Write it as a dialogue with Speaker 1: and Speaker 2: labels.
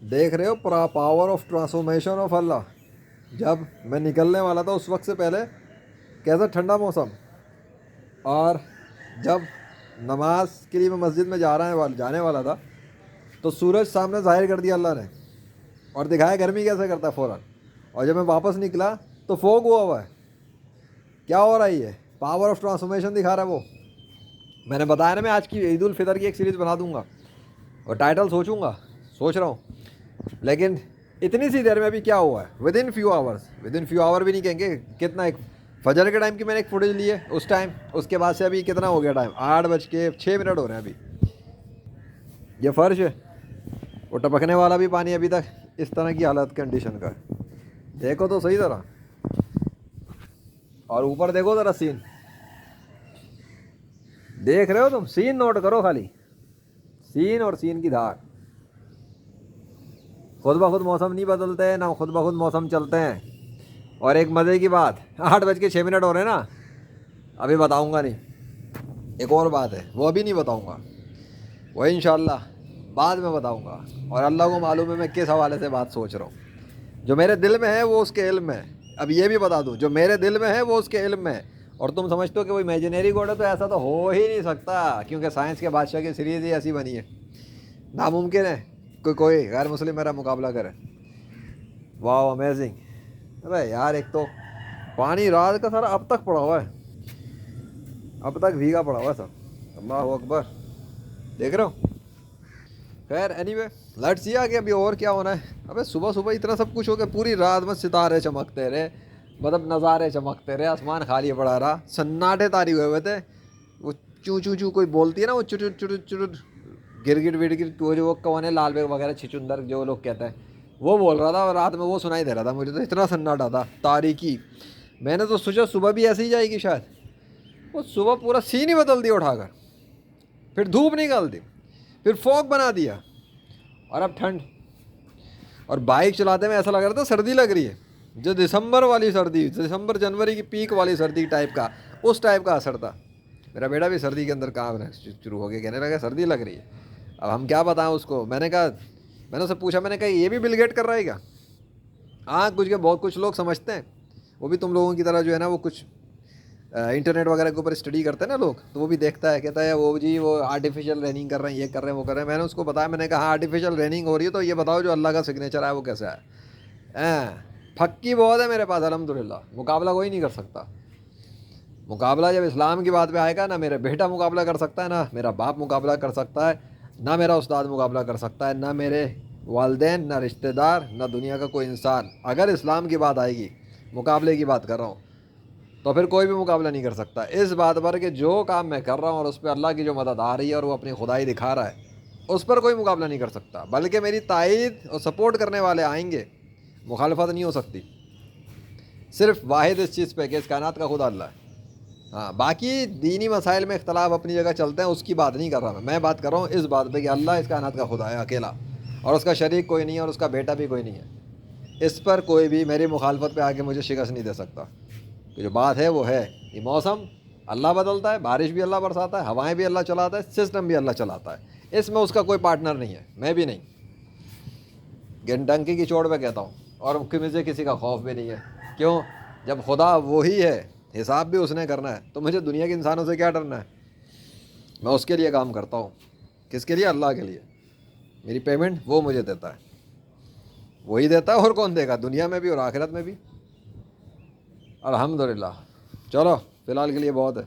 Speaker 1: دیکھ رہے ہو power of transformation of اللہ. جب میں نکلنے والا تھا اس وقت سے پہلے کیسا ٹھنڈا موسم, اور جب نماز کے لیے میں مسجد میں جانے والا تھا تو سورج سامنے ظاہر کر دیا اللہ نے, اور دکھایا گرمی کیسے کرتا ہے فوراً. اور جب میں واپس نکلا تو فوگ ہوا ہے. کیا ہو رہا ہے یہ پاور آف ٹرانسفارمیشن دکھا رہا ہے وہ. میں نے بتایا نا میں آج کی عید الفطر کی ایک سیریز بنا دوں گا اور ٹائٹل سوچ رہا ہوں. لیکن اتنی سی دیر میں ابھی کیا ہوا ہے, ود ان فیو آور بھی نہیں کہیں گے کتنا, ایک فجر کے ٹائم کی میں نے ایک فوٹیج لی ہے اس ٹائم, اس کے بعد سے ابھی کتنا ہو گیا ٹائم, 8:06 ہو رہے ہیں ابھی. یہ فرش ہے, وہ ٹپکنے والا بھی پانی ابھی تک اس طرح کی حالت کنڈیشن کا ہے. دیکھو تو صحیح طرح, اور اوپر دیکھو ذرا سین, دیکھ رہے ہو تم, سین نوٹ کرو خالی, سین اور سین کی دھار. خود بخود موسم نہیں بدلتے, نہ خود بخود موسم چلتے ہیں. اور ایک مزے کی بات, 8:06 ہو رہے ہیں نا, ابھی بتاؤں گا نہیں. ایک اور بات ہے وہ ابھی نہیں بتاؤں گا, وہ انشاءاللہ بعد میں بتاؤں گا. اور اللہ کو معلوم ہے میں کس حوالے سے بات سوچ رہا ہوں. جو میرے دل میں ہے وہ اس کے علم میں ہے. اب یہ بھی بتا دوں, جو میرے دل میں ہے وہ اس کے علم میں ہے. اور تم سمجھتے ہو کہ وہ امیجنری گوڈ ہے, تو ایسا تو ہو ہی نہیں سکتا, کیونکہ سائنس کے بادشاہ کی سیریز ہی ایسی بنی ہے. ناممکن ہے کوئی غیر مسلم میرا مقابلہ کرے. واو امیزنگ. ارے یار, ایک تو پانی رات کا سارا اب تک پڑا ہوا ہے, اب تک بھیگا پڑا ہوا ہے سب. اللہ اکبر, دیکھ رہے ہو. خیر اینی وے لیٹس سی کہ ابھی اور کیا ہونا ہے. ابے صبح صبح اتنا سب کچھ ہو گیا, پوری رات میں ستارے چمکتے رہے, مطلب نظارے چمکتے رہے, آسمان خالی پڑا رہا, سناٹے تاری ہوئے تھے. وہ چو چو چو کوئی بولتی ہے نا, وہ چٹ چٹ چٹ گرگٹ وڑگٹ, وہ جو وہ کون ہے لال بیگ وغیرہ چھچندر جو لوگ کہتے ہیں, وہ بول رہا تھا, اور رات میں وہ سنائی دے رہا تھا مجھے. تو اتنا سناٹا تھا, تاریکی. میں نے تو سوچا صبح بھی ایسے ہی جائے گی شاید. وہ صبح پورا سین ہی بدل دیا اٹھا کر, پھر دھوپ نکال دی, پھر فوگ بنا دیا, اور اب ٹھنڈ. اور بائک چلاتے میں ایسا لگ رہا تھا سردی لگ رہی ہے, جو دسمبر والی سردی, دسمبر جنوری کی پیک والی سردی ٹائپ کا, اس ٹائپ کا اثر تھا. میرا بیٹا بھی سردی کے اندر کام شروع ہو گیا, کہنے لگا سردی لگ رہی ہے. اب ہم کیا بتائیں اس کو. میں نے اس سے پوچھا, میں نے کہا یہ بھی بل گیٹ کر رہا ہے کیا. ہاں بہت کچھ لوگ سمجھتے ہیں, وہ بھی تم لوگوں کی طرح جو ہے نا, وہ کچھ انٹرنیٹ وغیرہ کے اوپر اسٹڈی کرتے ہیں نا لوگ, تو وہ بھی دیکھتا ہے, کہتا ہے وہ جی وہ آرٹیفیشیل ریننگ کر رہے ہیں, یہ کر رہے ہیں, وہ کر رہے ہیں. میں نے اس کو بتایا, میں نے کہا آرٹیفیشیل ریننگ ہو رہی ہے تو یہ بتاؤ جو اللہ کا سگنیچر ہے وہ کیسا ہے. پھکی بہت ہے میرے پاس الحمدللہ, مقابلہ کوئی نہیں کر سکتا. مقابلہ جب اسلام کی بات پہ آئے گا, نہ میرا بیٹا مقابلہ کر سکتا ہے, نہ میرا باپ مقابلہ کر سکتا ہے, نہ میرا استاد مقابلہ کر سکتا ہے, نہ میرے والدین, نہ رشتہ دار, نہ دنیا کا کوئی انسان. اگر اسلام کی بات آئے گی, مقابلے کی بات کر رہا ہوں, تو پھر کوئی بھی مقابلہ نہیں کر سکتا. اس بات پر کہ جو کام میں کر رہا ہوں اور اس پہ اللہ کی جو مدد آ رہی ہے اور وہ اپنی خدائی دکھا رہا ہے, اس پر کوئی مقابلہ نہیں کر سکتا. بلکہ میری تائید اور سپورٹ کرنے والے آئیں گے, مخالفت نہیں ہو سکتی. صرف واحد اس چیز پہ کہ اس کائنات کا خدا اللہ ہے. ہاں باقی دینی مسائل میں اختلاف اپنی جگہ چلتے ہیں, اس کی بات نہیں کر رہا میں بات کر رہا ہوں اس بات پہ کہ اللہ اس کائنات کا خدا ہے اکیلا, اور اس کا شریک کوئی نہیں ہے, اور اس کا بیٹا بھی کوئی نہیں ہے. اس پر کوئی بھی میری مخالفت پہ آ کے مجھے شکست نہیں دے سکتا. کہ جو بات ہے وہ ہے. یہ موسم اللہ بدلتا ہے, بارش بھی اللہ برساتا ہے, ہوائیں بھی اللہ چلاتا ہے, سسٹم بھی اللہ چلاتا ہے. اس میں اس کا کوئی پارٹنر نہیں ہے, میں بھی نہیں. گنڈنکی کی چوٹ پہ کہتا ہوں, اور مجھے کسی کا خوف بھی نہیں ہے. کیوں؟ جب خدا وہی ہے, حساب بھی اس نے کرنا ہے, تو مجھے دنیا کے انسانوں سے کیا ڈرنا ہے. میں اس کے لیے کام کرتا ہوں. کس کے لیے؟ اللہ کے لیے. میری پیمنٹ وہ مجھے دیتا ہے, وہی دیتا ہے, اور کون دے گا, دنیا میں بھی اور آخرت میں بھی. الحمدللہ. چلو فی الحال کے لیے بہت ہے.